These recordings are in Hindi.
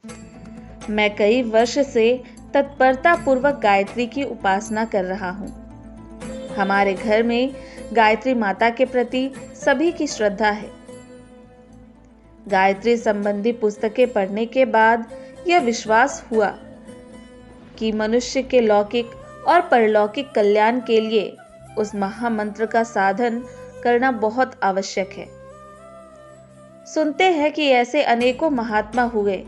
मैं कई वर्ष से तत्परता पूर्वक गायत्री की उपासना कर रहा हूँ। हमारे घर में गायत्री माता के प्रति सभी की श्रद्धा है। गायत्री संबंधी पुस्तकें पढ़ने के बाद यह विश्वास हुआ कि मनुष्य के लौकिक और परलौकिक कल्याण के लिए उस महामंत्र का साधन करना बहुत आवश्यक है। सुनते हैं कि ऐसे अनेकों महात्मा हुए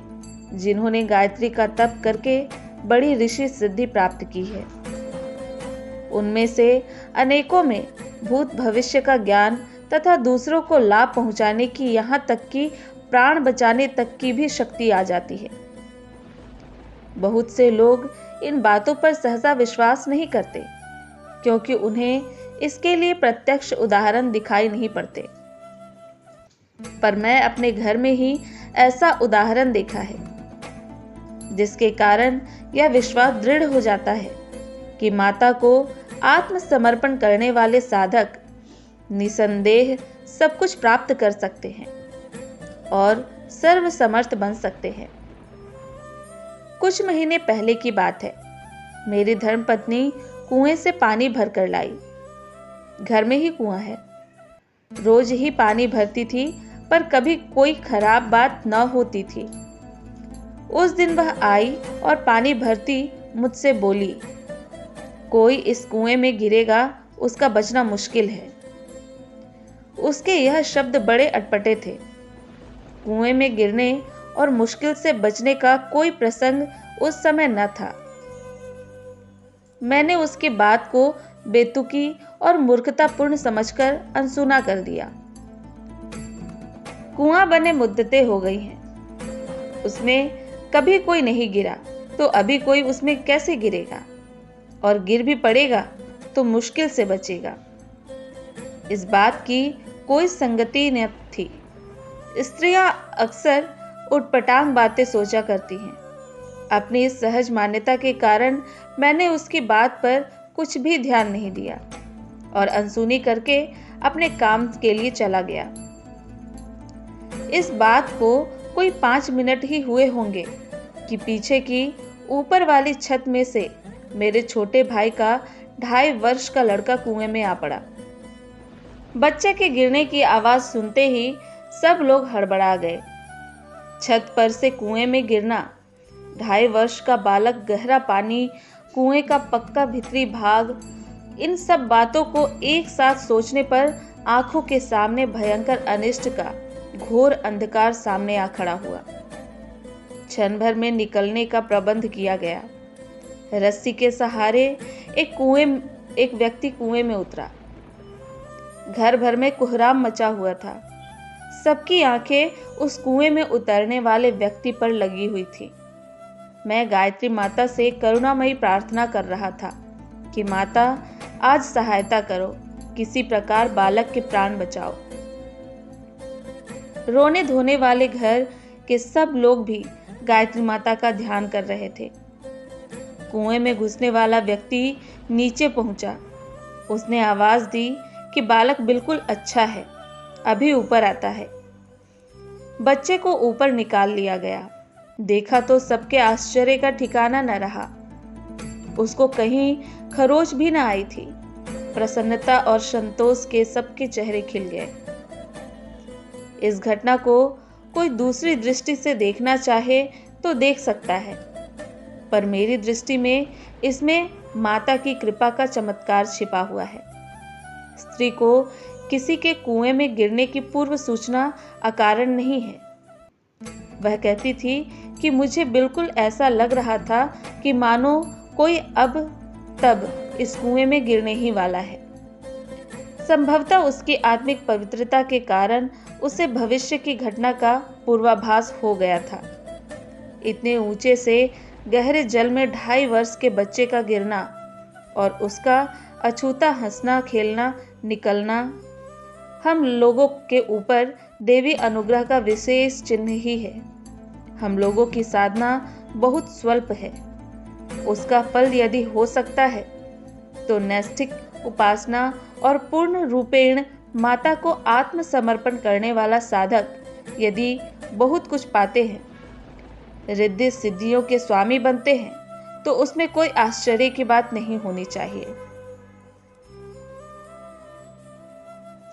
जिन्होंने गायत्री का तप करके बड़ी ऋषि सिद्धि प्राप्त की है। उनमें से अनेकों में भूत भविष्य का ज्ञान तथा दूसरों को लाभ पहुंचाने की, यहाँ तक कि प्राण बचाने तक की भी शक्ति आ जाती है। बहुत से लोग इन बातों पर सहसा विश्वास नहीं करते क्योंकि उन्हें इसके लिए प्रत्यक्ष उदाहरण दिखाई नहीं पड़ते। पर मैं अपने घर में ही ऐसा उदाहरण देखा है जिसके कारण यह विश्वास दृढ़ हो जाता है कि माता को आत्मसमर्पण करने वाले साधक निसंदेह सब कुछ प्राप्त कर सकते हैं और सर्वसमर्थ बन सकते हैं। कुछ महीने पहले की बात है। मेरी धर्मपत्नी कुएं से पानी भर कर लाई। घर में ही कुआं है। रोज ही पानी भरती थी, पर कभी कोई खराब बात न होती थी। उस दिन वह आई और पानी भरती मुझसे बोली, कोई इस कुएं में गिरेगा, उसका बचना मुश्किल है। उसके यह शब्द बड़े अटपटे थे। कुएं में गिरने और मुश्किल से बचने का कोई प्रसंग उस समय न था। मैंने उसकी बात को बेतुकी और मूर्खतापूर्ण समझकर अनसुना कर दिया। कुआं बने मुद्दतें हो गई हैं। उसमें कभी कोई नहीं गिरा तो अभी कोई उसमें कैसे गिरेगा, और गिर भी पड़ेगा तो मुश्किल से बचेगा। इस बात की कोई संगति न थी। स्त्रियां अक्सर उटपटांग बातें सोचा करती हैं। अपनी इस सहज मान्यता के कारण मैंने उसकी बात पर कुछ भी ध्यान नहीं दिया और अनसुनी करके अपने काम के लिए चला गया। इस बात को कोई 5 मिनट ही हुए होंगे कि पीछे की ऊपर वाली छत में से मेरे छोटे भाई का 2.5 वर्ष का लड़का कुएं में आ पड़ा। बच्चे के गिरने की आवाज सुनते ही सब लोग हड़बड़ा गए। छत पर से कुएं में गिरना, 2.5 वर्ष का बालक, गहरा पानी, कुएं का पक्का भीतरी भाग, इन सब बातों को एक साथ सोचने पर आंखों के सामने भयंकर अनिष्ट का घोर अंधकार सामने आ खड़ा हुआ। क्षण भर में निकलने का प्रबंध किया गया। रस्सी के सहारे एक व्यक्ति कुएं में उतरा। घर भर में कोहराम मचा हुआ था। सबकी आंखें उस कुएं में उतरने वाले व्यक्ति पर लगी हुई थी। मैं गायत्री माता से करुणामयी प्रार्थना कर रहा था कि माता, आज सहायता करो, किसी प्रकार बालक के प्राण बचाओ। रोने धोने वाले घर के सब लोग भी गायत्री माता का ध्यान कर रहे थे। कुएं में घुसने वाला व्यक्ति नीचे पहुंचा। उसने आवाज दी कि बालक बिल्कुल अच्छा है, अभी ऊपर आता है। बच्चे को ऊपर निकाल लिया गया। देखा तो सबके आश्चर्य का ठिकाना न रहा। उसको कहीं खरोच भी न आई थी। प्रसन्नता और संतोष के सबके चेहरे खिल गए। इस घटना को कोई दूसरी दृष्टि से देखना चाहे तो देख सकता है, पर मेरी दृष्टि में इसमें माता की कृपा का चमत्कार छिपा हुआ है। स्त्री को किसी के कुएं में गिरने की पूर्व सूचना अकारण नहीं है। वह कहती थी कि मुझे बिल्कुल ऐसा लग रहा था कि मानो कोई अब तब इस कुएं में गिरने ही वाला है। संभवतः उसकी आत्मिक पवित्रता के कारण उसे भविष्य की घटना का पूर्वाभास हो गया था। इतने ऊंचे से गहरे जल में 2.5 वर्ष के बच्चे का गिरना और उसका अछूता हंसना, खेलना, निकलना हम लोगों के ऊपर देवी अनुग्रह का विशेष चिन्ह ही है। हम लोगों की साधना बहुत स्वल्प है। उसका फल यदि हो सकता है तो नैष्ठिक उपासना और पूर्ण रूपेण माता को आत्मसमर्पण करने वाला साधक यदि बहुत कुछ पाते हैं, रिद्धि सिद्धियों के स्वामी बनते हैं तो उसमें कोई आश्चर्य की बात नहीं होनी चाहिए।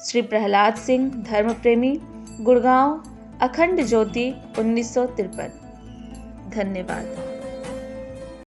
श्री प्रहलाद सिंह, धर्मप्रेमी, गुड़गांव, अखंड ज्योति, 1953। धन्यवाद।